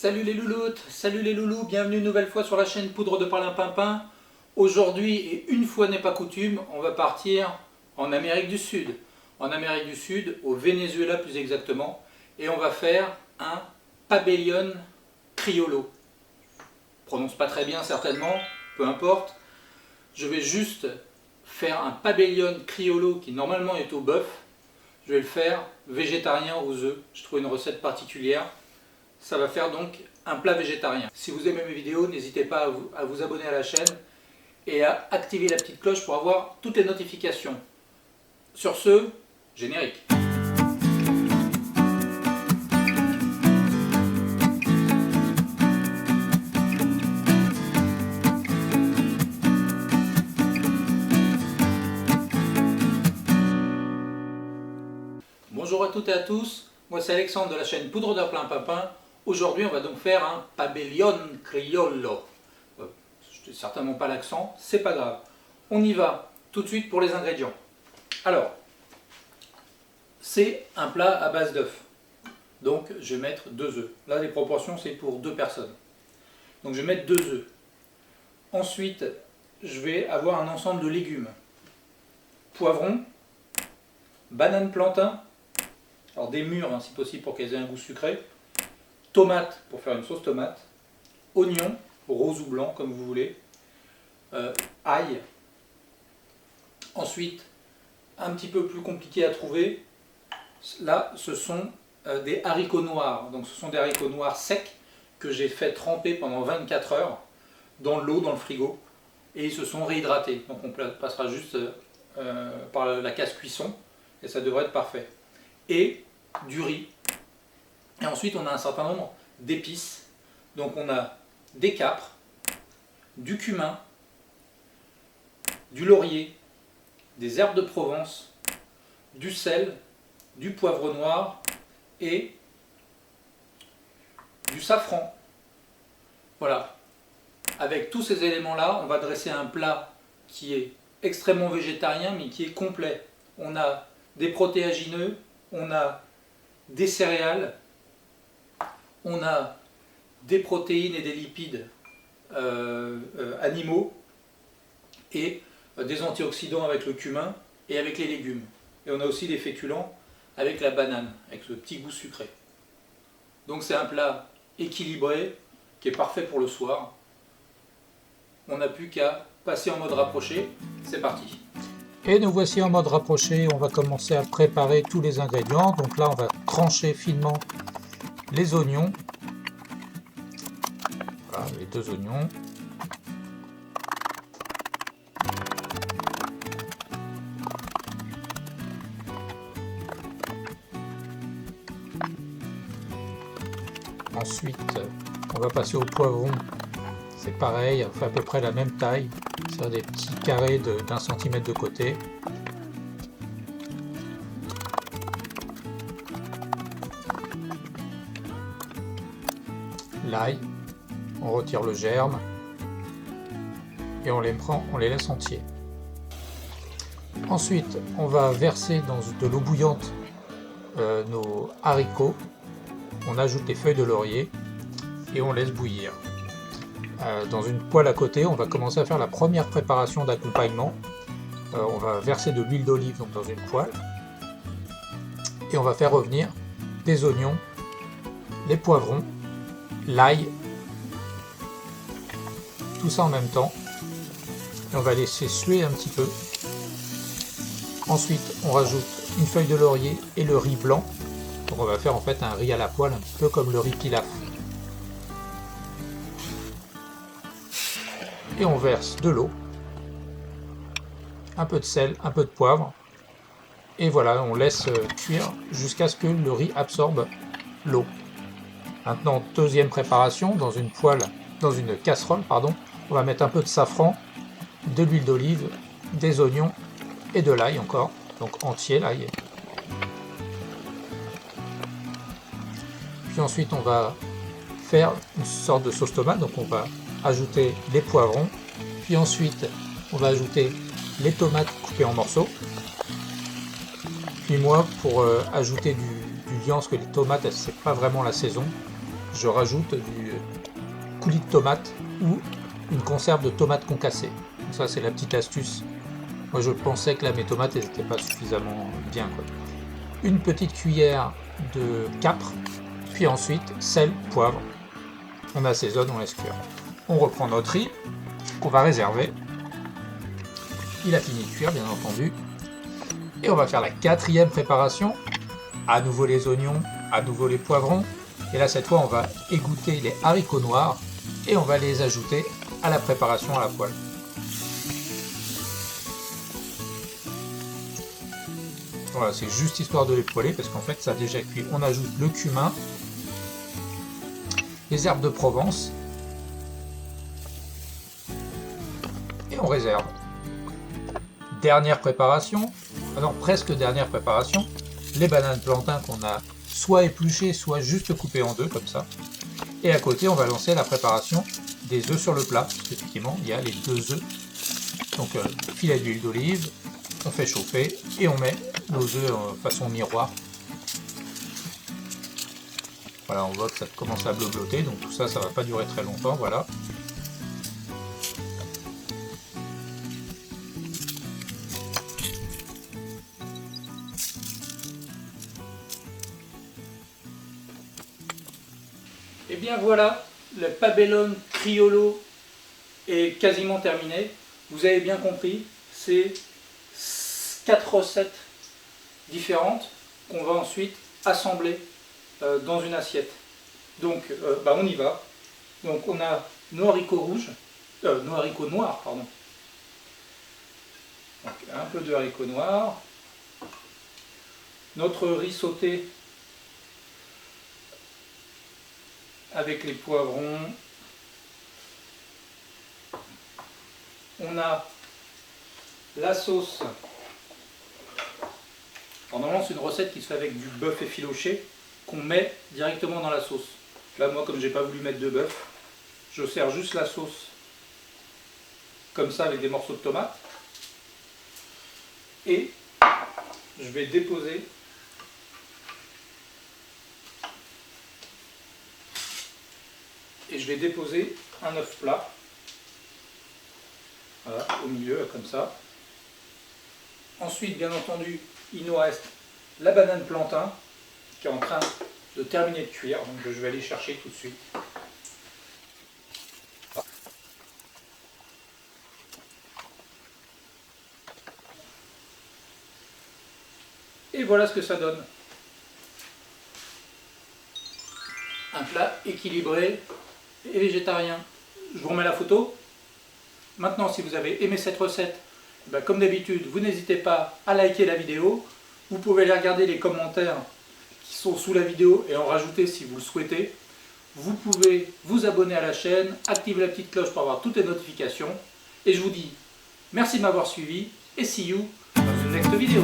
Salut les louloutes, salut les loulous, bienvenue une nouvelle fois sur la chaîne Poudre de Perlimpinpin. Aujourd'hui, et une fois n'est pas coutume, on va partir en Amérique du Sud. En Amérique du Sud, au Venezuela plus exactement, et on va faire un pabellón criollo. Je prononce pas très bien certainement, peu importe. Je vais juste faire un pabellón criollo qui normalement est au bœuf. Je vais le faire végétarien aux œufs. Je trouve une recette particulière. Ça va faire donc un plat végétarien. Si vous aimez mes vidéos, n'hésitez pas à vous abonner à la chaîne et à activer la petite cloche pour avoir toutes les notifications. Sur ce, générique. Bonjour à toutes et à tous, moi c'est Alexandre de la chaîne Poudre de Perlimpinpin. Aujourd'hui on va donc faire un pabellón criollo. Je n'ai certainement pas l'accent, c'est pas grave. On y va tout de suite pour les ingrédients. Alors, c'est un plat à base d'œufs. Donc je vais mettre 2 œufs. Là les proportions c'est pour 2 personnes. Donc je vais mettre 2 œufs. Ensuite je vais avoir un ensemble de légumes. Poivron, banane plantain, alors des mûres hein, si possible pour qu'elles aient un goût sucré, tomates pour faire une sauce tomate, oignons, rose ou blanc comme vous voulez, ail. Ensuite, un petit peu plus compliqué à trouver, là ce sont des haricots noirs. Donc ce sont des haricots noirs secs que j'ai fait tremper pendant 24 heures dans l'eau, dans le frigo, et ils se sont réhydratés. Donc on passera juste par la casse-cuisson et ça devrait être parfait. Et du riz. Et ensuite on a un certain nombre d'épices. Donc on a des capres, du cumin, du laurier, des herbes de Provence, du sel, du poivre noir et du safran. Voilà. Avec tous ces éléments-là, on va dresser un plat qui est extrêmement végétarien mais qui est complet. On a des protéagineux, on a des céréales, on a des protéines et des lipides animaux et des antioxydants avec le cumin et avec les légumes. Et on a aussi des féculents avec la banane, avec ce petit goût sucré. Donc c'est un plat équilibré qui est parfait pour le soir. On n'a plus qu'à passer en mode rapproché. C'est parti. Et nous voici en mode rapproché, on va commencer à préparer tous les ingrédients. Donc là on va trancher finement les oignons. Voilà, les 2 oignons. Ensuite on va passer au poivron. C'est pareil, on fait à peu près la même taille. C'est des petits carrés d'1 cm de côté. L'ail, on retire le germe et on les laisse entiers. Ensuite, on va verser dans de l'eau bouillante nos haricots. On ajoute des feuilles de laurier et on laisse bouillir. Dans une poêle à côté, on va commencer à faire la première préparation d'accompagnement. On va verser de l'huile d'olive dans une poêle et on va faire revenir des oignons, les poivrons, l'ail, tout ça en même temps. Et on va laisser suer un petit peu. Ensuite, on rajoute une feuille de laurier et le riz blanc. Donc on va faire en fait un riz à la poêle, un peu comme le riz pilaf. Et on verse de l'eau, un peu de sel, un peu de poivre, et voilà, on laisse cuire jusqu'à ce que le riz absorbe l'eau. Maintenant, deuxième préparation, dans une casserole, on va mettre un peu de safran, de l'huile d'olive, des oignons et de l'ail encore, donc entier l'ail. Puis ensuite, on va faire une sorte de sauce tomate, donc on va ajouter les poivrons, puis ensuite on va ajouter les tomates coupées en morceaux. Puis moi, pour ajouter du viand, parce que les tomates c'est pas vraiment la saison, je rajoute du coulis de tomate ou une conserve de tomates concassées. Donc ça c'est la petite astuce. Moi je pensais que là mes tomates n'étaient pas suffisamment bien, quoi. Une petite cuillère de capre, puis ensuite sel, poivre. On assaisonne, on laisse cuire. On reprend notre riz qu'on va réserver. Il a fini de cuire bien entendu. Et on va faire la 4e préparation. À nouveau les oignons, à nouveau les poivrons. Et là cette fois on va égoutter les haricots noirs et on va les ajouter à la préparation à la poêle. Voilà, c'est juste histoire de les poêler parce qu'en fait ça a déjà cuit. On ajoute le cumin, les herbes de Provence et on réserve. Dernière préparation, alors presque dernière préparation, les bananes plantains qu'on a soit épluchées, soit juste coupées en deux comme ça. Et à côté on va lancer la préparation des œufs sur le plat, parce qu'effectivement il y a les 2 œufs. Donc filet d'huile d'olive, on fait chauffer et on met nos œufs façon miroir. Voilà, on voit que ça commence à bleu-blotter, donc tout ça, ça va pas durer très longtemps, voilà. Et bien voilà, le pabellone criollo est quasiment terminé. Vous avez bien compris, c'est 4 recettes différentes qu'on va ensuite assembler dans une assiette. Donc on y va. Donc on a nos haricots rouges, nos haricots noirs, pardon. Donc un peu de haricots noirs. Notre riz sauté avec les poivrons. On a la sauce. Alors, normalement c'est une recette qui se fait avec du bœuf effiloché qu'on met directement dans la sauce. Là moi comme j'ai pas voulu mettre de bœuf, je sers juste la sauce comme ça avec des morceaux de tomate. Et je vais déposer un œuf plat. Voilà, au milieu, comme ça. Ensuite, bien entendu, il nous reste la banane plantain qui est en train de terminer de cuire, donc je vais aller chercher tout de suite. Et voilà ce que ça donne. Un plat équilibré et végétarien. Je vous remets la photo. Maintenant, si vous avez aimé cette recette, comme d'habitude, vous n'hésitez pas à liker la vidéo. Vous pouvez aller regarder les commentaires qui sont sous la vidéo et en rajouter si vous le souhaitez. Vous pouvez vous abonner à la chaîne, activer la petite cloche pour avoir toutes les notifications. Et je vous dis merci de m'avoir suivi et see you dans une next vidéo.